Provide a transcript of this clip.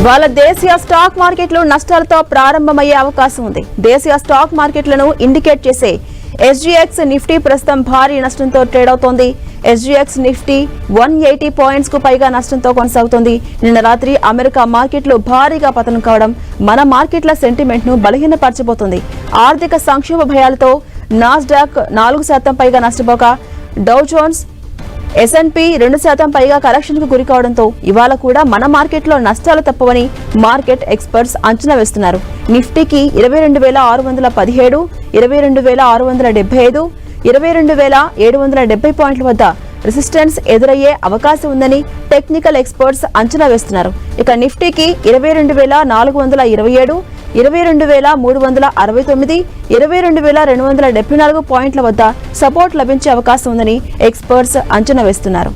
ఇవాళ దేశీయ స్టాక్ మార్కెట్లు నష్టాలతో ప్రారంభమయ్యే అవకాశం ఉంది. దేశీయ స్టాక్ మార్కెట్లను ఇండికేట్ చేసే ఎస్జీఎక్స్ నిఫ్టీ ప్రస్తుతం భారీ నష్టంతో ట్రేడ్ అవుతోంది. ఎస్జీఎక్స్ నిఫ్టీ 180 పాయింట్స్ కు పైగా నష్టంతో కొనసాగుతోంది. నిన్న రాత్రి అమెరికా మార్కెట్లు భారీగా పతనం కావడం మన మార్కెట్ల సెంటిమెంట్ ను బలహీనపరచబోతోంది. ఆర్థిక సంక్షోభ భయాలతో నాస్డాక్ 4% పైగా నష్టపోగా డౌ జోన్స్ S&P 2% పైగా కరెక్షన్ కు గురి కావడంతో ఇవాళ కూడా మన మార్కెట్లో నష్టాలు తప్పవని మార్కెట్ ఎక్స్పర్ట్స్ అంచనా వేస్తున్నారు. నిఫ్టీకి 22,617, 22,675, 22,770 పాయింట్ల వద్ద రెసిస్టెన్స్ ఎదురయ్యే అవకాశం ఉందని టెక్నికల్ ఎక్స్పర్ట్స్ అంచనా వేస్తున్నారు. ఇక నిఫ్టీకి 22,427, 22,369, 22,274 పాయింట్ల వద్ద సపోర్ట్ లభించే అవకాశం ఉందని ఎక్స్పర్ట్స్ అంచనా వేస్తున్నారు.